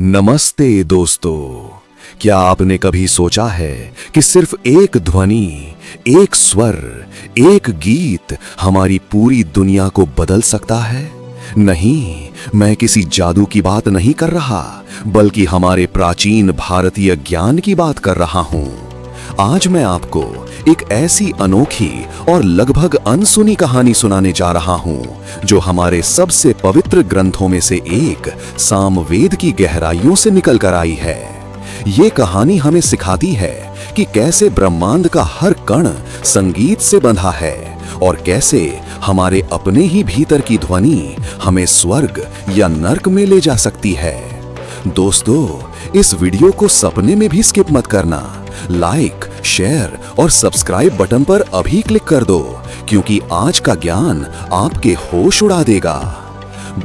नमस्ते दोस्तों, क्या आपने कभी सोचा है कि सिर्फ एक ध्वनि, एक स्वर, एक गीत हमारी पूरी दुनिया को बदल सकता है? नहीं, मैं किसी जादू की बात नहीं कर रहा, बल्कि हमारे प्राचीन भारतीय ज्ञान की बात कर रहा हूं। आज मैं आपको एक ऐसी अनोखी और लगभग अनसुनी कहानी सुनाने जा रहा हूं, जो हमारे सबसे पवित्र ग्रंथों में से एक सामवेद की गहराइयों से निकल कर आई है। ये कहानी हमें सिखाती है कि कैसे ब्रह्मांड का हर कण संगीत से बंधा है और कैसे हमारे अपने ही भीतर की ध्वनि हमें स्वर्ग या नर्क में ले जा सकती है। दोस्तों, इस वीडियो को सपने में भी स्किप मत करना। लाइक, शेयर और सब्सक्राइब बटन पर अभी क्लिक कर दो, क्योंकि आज का ज्ञान आपके होश उड़ा देगा।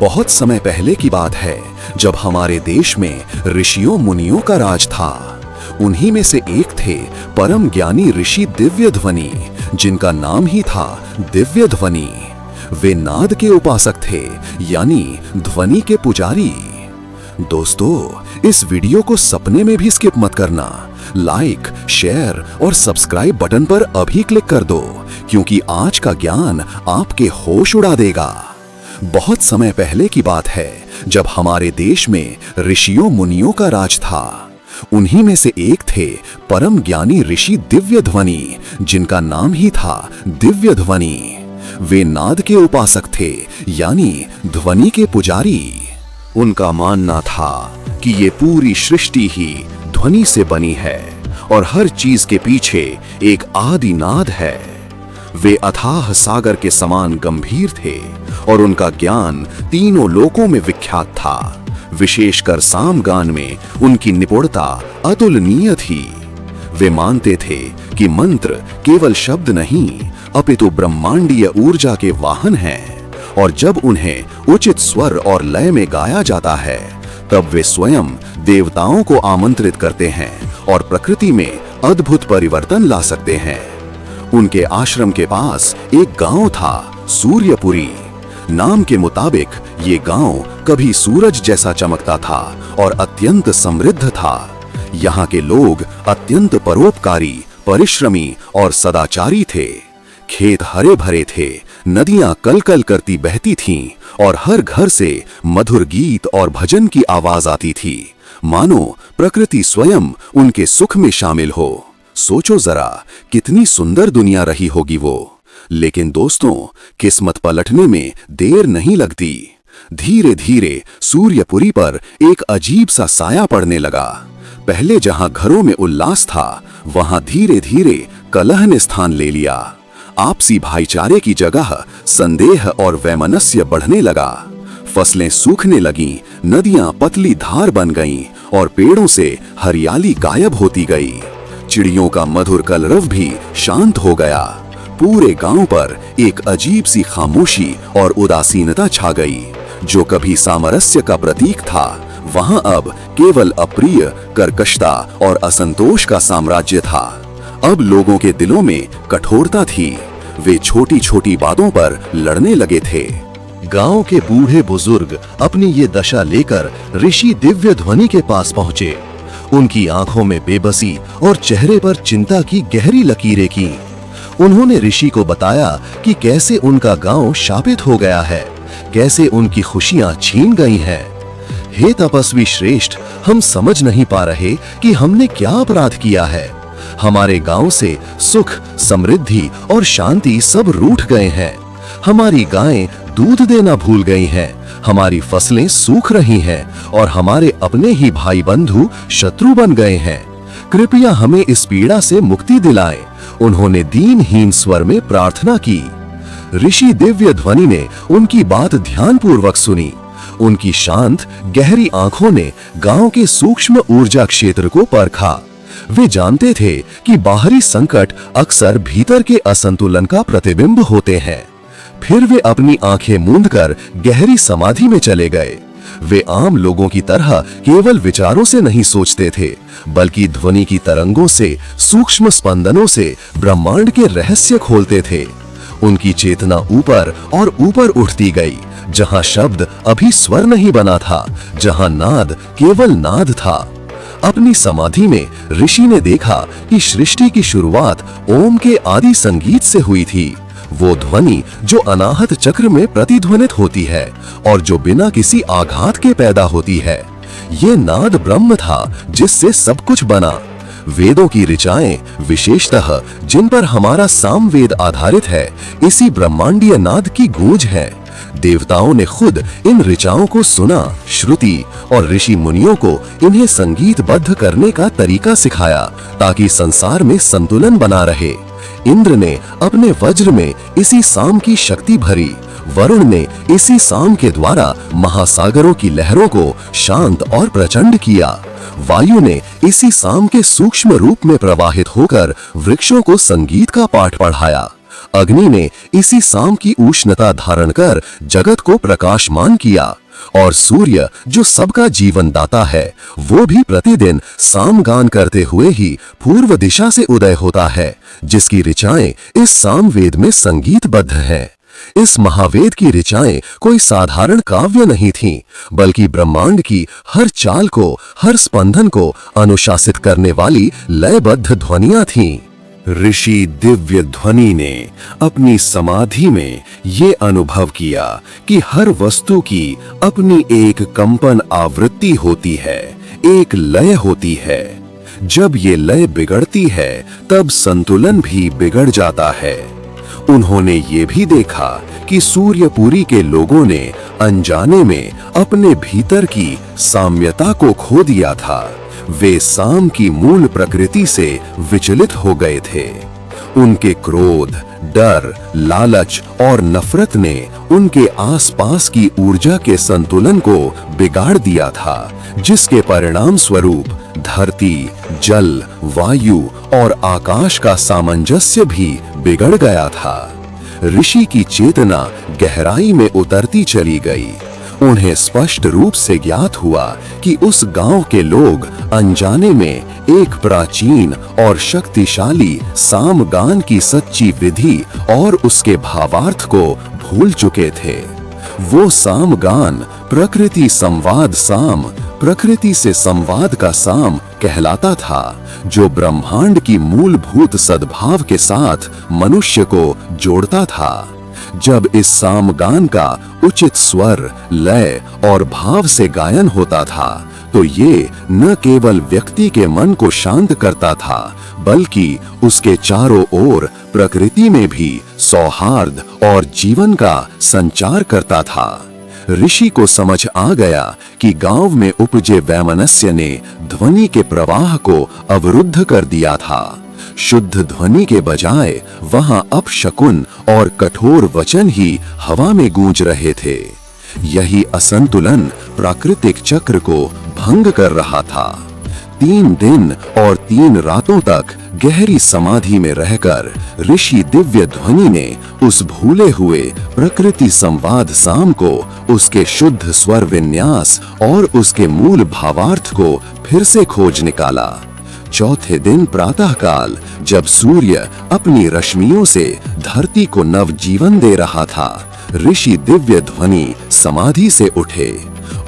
बहुत समय पहले की बात है, जब हमारे देश में ऋषियों मुनियों का राज था। उन्हीं में से एक थे परम ज्ञानी ऋषि दिव्यध्वनि, जिनका नाम ही था दिव्यध्वनि। वे नाद के उपासक थे, यानी ध्वनि के पुजारी। दोस्तों, इस वीडियो को सपने में भी स्किप मत करना। लाइक, शेयर और सब्सक्राइब बटन पर अभी क्लिक कर दो, क्योंकि आज का ज्ञान आपके होश उड़ा देगा। बहुत समय पहले की बात है, जब हमारे देश में ऋषियों मुनियों का राज था। उन्हीं में से एक थे परम ज्ञानी ऋषि दिव्यध्वनि, जिनका नाम ही था दिव्यध्वनि। वे नाद के उपासक थे, यानी ध्वनि के पुजारी। उनका मानना था कि ये पूरी सृष्टि ही ध्वनि से बनी है और हर चीज के पीछे एक आदि नाद है। वे अथाह सागर के समान गंभीर थे और उनका ज्ञान तीनों लोकों में विख्यात था। विशेषकर सामगान में उनकी निपुणता अतुलनीय थी। वे मानते थे कि मंत्र केवल शब्द नहीं, अपितु ब्रह्मांडीय ऊर्जा के वाहन हैं, और जब उन्हें उचित स्वर और लय में गाया जाता है, तब वे स्वयं देवताओं को आमंत्रित करते हैं और प्रकृति में अद्भुत परिवर्तन ला सकते हैं। उनके आश्रम के पास एक गांव था, सूर्यपुरी। नाम के मुताबिक ये गांव कभी सूरज जैसा चमकता था और अत्यंत समृद्ध था। यहाँ के लोग अत्यंत परोपकारी, परिश्रमी और सदाचारी थे। खेत हरे भरे थे, नदियां कलकल करती बहती थीं और हर घर से मधुर गीत और भजन की आवाज आती थी, मानो प्रकृति स्वयं उनके सुख में शामिल हो। सोचो जरा, कितनी सुंदर दुनिया रही होगी वो। लेकिन दोस्तों, किस्मत पलटने में देर नहीं लगती। धीरे धीरे सूर्यपुरी पर एक अजीब सा साया पड़ने लगा। पहले जहां घरों में उल्लास था, वहां धीरे धीरे कलह ने स्थान ले लिया। आपसी भाईचारे की जगह संदेह और वैमनस्य बढ़ने लगा। फसलें सूखने लगीं, नदियां पतली धार बन गईं और पेड़ों से हरियाली गायब होती गई। चिड़ियों का मधुर कलरव भी शांत हो गया। पूरे गांव पर एक अजीब सी खामोशी और उदासीनता छा गई। जो कभी सामरस्य का प्रतीक था, वहां अब केवल अप्रिय, कर्कशता और असंतोष का साम्राज्य था। अब लोगों के दिलों में कठोरता थी। वे छोटी छोटी बातों पर लड़ने लगे थे। गांव के बूढ़े बुजुर्ग अपनी ये दशा लेकर ऋषि दिव्यध्वनि के पास पहुंचे। उनकी आंखों में बेबसी और चेहरे पर चिंता की गहरी लकीरें की। उन्होंने ऋषि को बताया कि कैसे उनका गांव शापित हो गया है, कैसे उनकी खुशियां छीन गई हैं। हे तपस्वी श्रेष्ठ, हम समझ नहीं पा रहे कि हमने क्या अपराध किया है। हमारे गांव से सुख, समृद्धि और शांति सब रूठ गए हैं। हमारी गायें दूध देना भूल गई हैं, हमारी फसलें सूख रही हैं और हमारे अपने ही भाई बंधु शत्रु बन गए हैं। कृपया हमें इस पीड़ा से मुक्ति दिलाएं। उन्होंने दीनहीन स्वर में प्रार्थना की। ऋषि दिव्यध्वनि ने उनकी बात ध्यानपूर्वक सुनी। उनकी शांत, गहरी आंखों ने गांव के सूक्ष्म ऊर्जा क्षेत्र को परखा। वे जानते थे कि बाहरी संकट अक्सर भीतर के असंतुलन का प्रतिबिंब होते हैं। फिर वे अपनी आंखें मूंदकर गहरी समाधि में चले गए। वे आम लोगों की तरह केवल विचारों से नहीं सोचते थे, बल्कि ध्वनि की तरंगों से, सूक्ष्म स्पंदनों से ब्रह्मांड के रहस्य खोलते थे। उनकी चेतना ऊपर और ऊपर उठती गई, जहां शब्द अभी स्वर नहीं बना था, जहां नाद केवल नाद था। अपनी समाधि में ऋषि ने देखा कि सृष्टि की शुरुआत ओम के आदि संगीत से हुई थी, वो ध्वनि जो अनाहत चक्र में प्रतिध्वनित होती है और जो बिना किसी आघात के पैदा होती है। ये नाद ब्रह्म था जिससे सब कुछ बना। वेदों की ऋचाएं, विशेषतः जिन पर हमारा सामवेद आधारित है, इसी ब्रह्मांडीय नाद की गूंज है। देवताओं ने खुद इन ऋचाओं को सुना, श्रुति और ऋषि मुनियों को इन्हें संगीतबद्ध करने का तरीका सिखाया ताकि संसार में संतुलन बना रहे। इंद्र ने अपने वज्र में इसी साम की शक्ति भरी, वरुण ने इसी साम के द्वारा महासागरों की लहरों को शांत और प्रचंड किया। वायु ने इसी साम के सूक्ष्म रूप में प्रवाहित होकर वृक्षों को संगीत का पाठ पढ़ाया। अग्नि ने इसी साम की उष्णता धारण कर जगत को प्रकाशमान किया और सूर्य जो सबका जीवन दाता है, वो भी प्रतिदिन साम गान करते हुए ही पूर्व दिशा से उदय होता है, जिसकी ऋचाएं इस सामवेद में संगीतबद्ध हैं। इस महावेद की ऋचाएं कोई साधारण काव्य नहीं थीं, बल्कि ब्रह्मांड की हर चाल को, हर स्पंदन को अनुशासित करने वाली लयबद्ध ध्वनियां थीं। ऋषि दिव्य ध्वनि ने अपनी समाधि में ये अनुभव किया कि हर वस्तु की अपनी एक कंपन आवृत्ति होती है, एक लय होती है। जब ये लय बिगड़ती है, तब संतुलन भी बिगड़ जाता है। उन्होंने ये भी देखा कि सूर्यपुरी के लोगों ने अनजाने में अपने भीतर की साम्यता को खो दिया था। वे साम की मूल प्रकृति से विचलित हो गए थे। उनके क्रोध, डर, लालच और नफरत ने उनके आसपास की ऊर्जा के संतुलन को बिगाड़ दिया था, जिसके परिणाम स्वरूप धरती, जल, वायु और आकाश का सामंजस्य भी बिगड़ गया था। ऋषि की चेतना गहराई में उतरती चली गई। उन्हें स्पष्ट रूप से ज्ञात हुआ कि उस गांव के लोग अनजाने में एक प्राचीन और शक्तिशाली सामगान की सच्ची विधि और उसके भावार्थ को भूल चुके थे। वो सामगान प्रकृति संवाद साम, प्रकृति से संवाद का साम कहलाता था, जो ब्रह्मांड की मूलभूत सद्भाव के साथ मनुष्य को जोड़ता था। जब इस सामगान का उचित स्वर, लय और भाव से गायन होता था, तो ये न केवल व्यक्ति के मन को शांत करता था, बल्कि उसके चारों ओर प्रकृति में भी सौहार्द और जीवन का संचार करता था। ऋषि को समझ आ गया कि गांव में उपजे वैमनस्य ने ध्वनि के प्रवाह को अवरुद्ध कर दिया था। शुद्ध ध्वनि के बजाय वहां अपशकुन और कठोर वचन ही हवा में गूंज रहे थे। यही असंतुलन प्राकृतिक चक्र को भंग कर रहा था। 3 दिन और 3 रातों तक गहरी समाधि में रहकर ऋषि दिव्य ध्वनि ने उस भूले हुए प्रकृति संवाद साम को, उसके शुद्ध स्वर विन्यास और उसके मूल भावार्थ को फिर से खोज निकाला। चौथे दिन प्रातःकाल, जब सूर्य अपनी रश्मियों से धरती को नव जीवन दे रहा था, ऋषि दिव्य ध्वनि समाधि से उठे।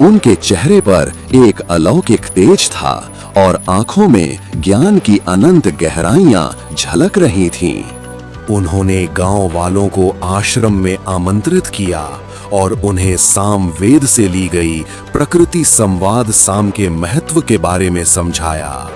उनके चेहरे पर एक अलौकिक तेज था और आंखों में ज्ञान की अनंत गहराइयां झलक रही थीं। उन्होंने गांव वालों को आश्रम में आमंत्रित किया और उन्हें सामवेद से ली गई प्रकृति संवाद साम के महत्व के बारे में समझाया।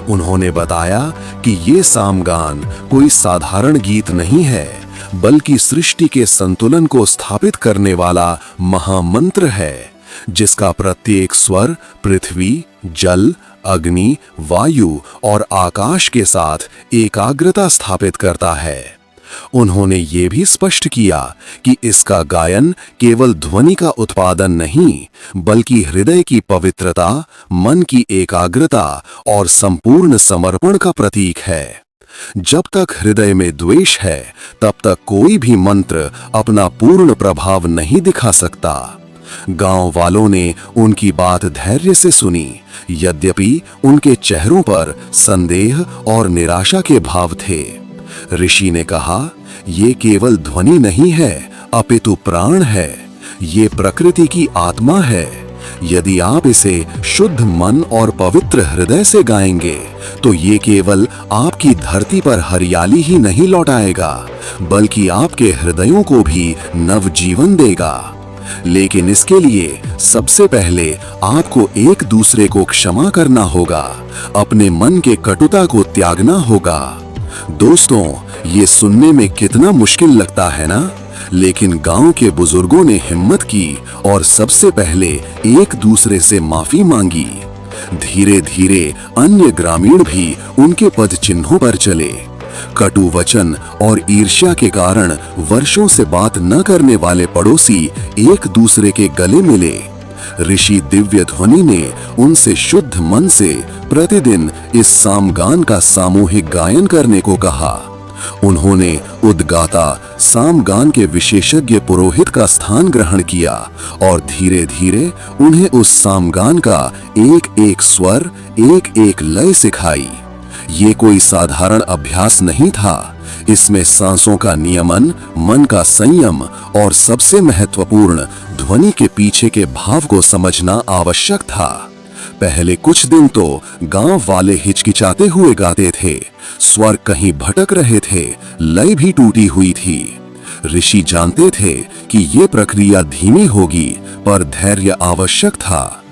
उन्होंने बताया कि ये सामगान कोई साधारण गीत नहीं है, बल्कि सृष्टि के संतुलन को स्थापित करने वाला महामंत्र है, जिसका प्रत्येक स्वर पृथ्वी, जल, अग्नि, वायु और आकाश के साथ एकाग्रता स्थापित करता है। उन्होंने ये भी स्पष्ट किया कि इसका गायन केवल ध्वनि का उत्पादन नहीं, बल्कि हृदय की पवित्रता, मन की एकाग्रता और संपूर्ण समर्पण का प्रतीक है। जब तक हृदय में द्वेष है, तब तक कोई भी मंत्र अपना पूर्ण प्रभाव नहीं दिखा सकता। गांव वालों ने उनकी बात धैर्य से सुनी, यद्यपि उनके चेहरों पर संदेह और निराशा के भाव थे। ऋषि ने कहा, ये केवल ध्वनि नहीं है, अपितु प्राण है। ये प्रकृति की आत्मा है। यदि आप इसे शुद्ध मन और पवित्र हृदय से गाएंगे तो ये केवल आपकी धरती पर हरियाली ही नहीं लौटाएगा, बल्कि आपके हृदयों को भी नवजीवन देगा। लेकिन इसके लिए सबसे पहले आपको एक दूसरे को क्षमा करना होगा, अपने मन के कटुता को त्यागना होगा। दोस्तों, ये सुनने में कितना मुश्किल लगता है ना, लेकिन गांव के बुजुर्गों ने हिम्मत की और सबसे पहले एक दूसरे से माफी मांगी। धीरे धीरे अन्य ग्रामीण भी उनके पद चिन्हों पर चले। कटु वचन और ईर्ष्या के कारण वर्षों से बात न करने वाले पड़ोसी एक दूसरे के गले मिले। ऋषि दिव्य ध्वनि ने उनसे शुद्ध मन से प्रतिदिन इस सामगान का सामूहिक गायन करने को कहा। उन्होंने उद्गाता सामगान के विशेषज्ञ पुरोहित का स्थान ग्रहण किया और धीरे धीरे उन्हें उस सामगान का एक एक स्वर, एक एक लय सिखाई। ये कोई साधारण अभ्यास नहीं था, इसमें सांसों का नियमन, मन का संयम और सबसे महत्वपूर्ण ध्वनि के पीछे के भाव को समझना आवश्यक था। पहले कुछ दिन तो गांव वाले हिचकिचाते हुए गाते थे, स्वर कहीं भटक रहे थे, लय भी टूटी हुई थी। ऋषि जानते थे कि ये प्रक्रिया धीमी होगी, पर धैर्य आवश्यक था।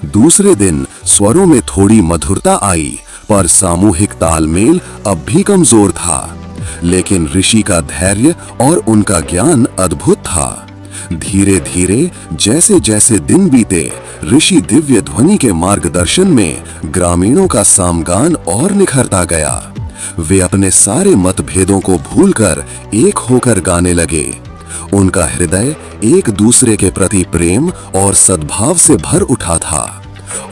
दूसरे दिन स्वरों में थोड़ी मधुरता आई, पर सामूहिक तालमेल अब भी कमजोर था। लेकिन ऋषि का धैर्य और उनका ज्ञान अद्भुत था। धीरे धीरे जैसे जैसे दिन बीते, ऋषि दिव्य ध्वनि के मार्गदर्शन में ग्रामीणों का सामगान और निखरता गया। वे अपने सारे मतभेदों को भूलकर एक होकर गाने लगे। उनका हृदय एक दूसरे के प्रति प्रेम और सद्भाव से भर उठा था।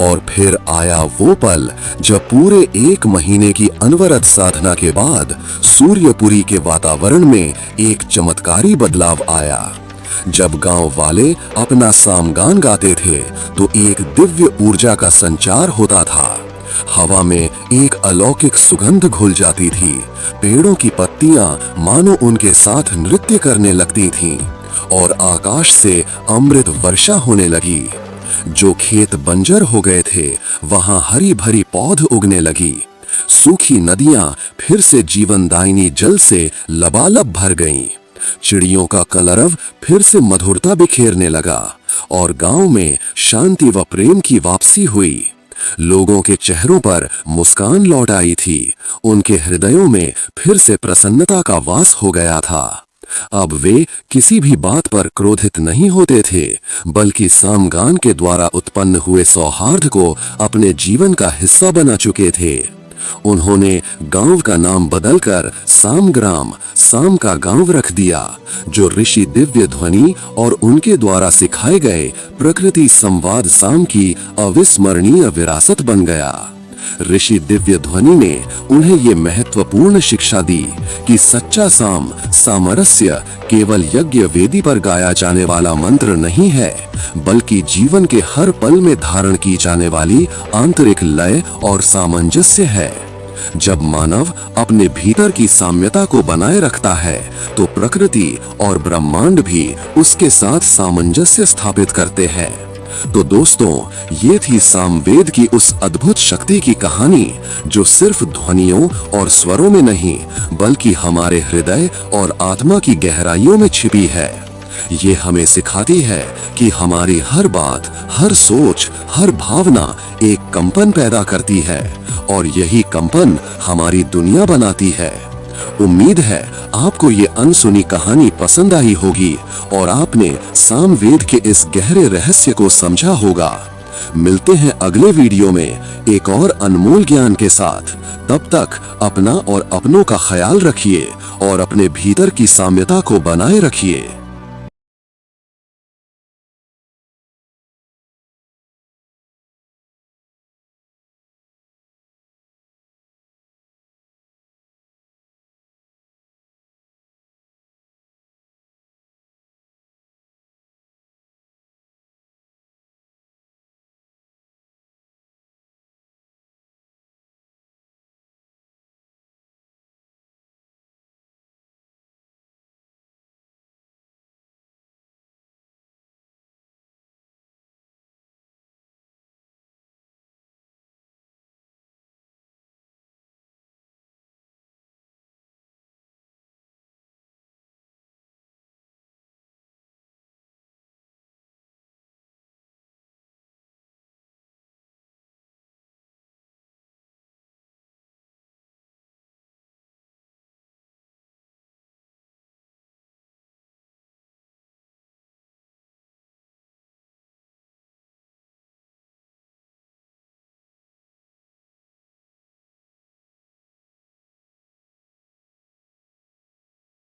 और फिर आया वो पल जब पूरे 1 महीने की अनवरत साधना के बाद सूर्यपुरी के वातावरण में एक चमत्कारी बदलाव आया। जब गांव वाले अपना सामगान गाते थे तो एक दिव्य ऊर्जा का संचार होता था। हवा में एक अलौकिक सुगंध घुल जाती थी। पेड़ों की पत्तियां मानो उनके साथ नृत्य करने लगती थीं और आकाश से अमृत वर्षा होने लगी। जो खेत बंजर हो गए थे वहां हरी भरी पौध उगने लगी। सूखी नदियां फिर से जीवनदायिनी जल से लबालब भर गईं। चिड़ियों का कलरव फिर से मधुरता बिखेरने लगा और गांव में शांति व प्रेम की वापसी हुई। लोगों के चेहरों पर मुस्कान लौट आई थी। उनके हृदयों में फिर से प्रसन्नता का वास हो गया था। अब वे किसी भी बात पर क्रोधित नहीं होते थे, बल्कि सामगान के द्वारा उत्पन्न हुए सौहार्द को अपने जीवन का हिस्सा बना चुके थे। उन्होंने गांव का नाम बदलकर सामग्राम, साम का गांव रख दिया, जो ऋषि दिव्य ध्वनि और उनके द्वारा सिखाए गए प्रकृति संवाद साम की अविस्मरणीय विरासत बन गया। ऋषि दिव्य ध्वनि ने उन्हें ये महत्वपूर्ण शिक्षा दी कि सच्चा साम, सामरस्य केवल यज्ञ वेदी पर गाया जाने वाला मंत्र नहीं है, बल्कि जीवन के हर पल में धारण की जाने वाली आंतरिक लय और सामंजस्य है। जब मानव अपने भीतर की साम्यता को बनाए रखता है तो प्रकृति और ब्रह्मांड भी उसके साथ सामंजस्य स्थापित करते हैं। तो दोस्तों, ये थी सामवेद की उस अद्भुत शक्ति की कहानी जो सिर्फ ध्वनियों और स्वरों में नहीं, बल्कि हमारे हृदय और आत्मा की गहराइयों में छिपी है। ये हमें सिखाती है कि हमारी हर बात, हर सोच, हर भावना एक कंपन पैदा करती है और यही कंपन हमारी दुनिया बनाती है। उम्मीद है आपको ये अनसुनी कहानी पसंद आई होगी और आपने सामवेद के इस गहरे रहस्य को समझा होगा। मिलते हैं अगले वीडियो में एक और अनमोल ज्ञान के साथ। तब तक अपना और अपनों का ख्याल रखिए और अपने भीतर की साम्यता को बनाए रखिए।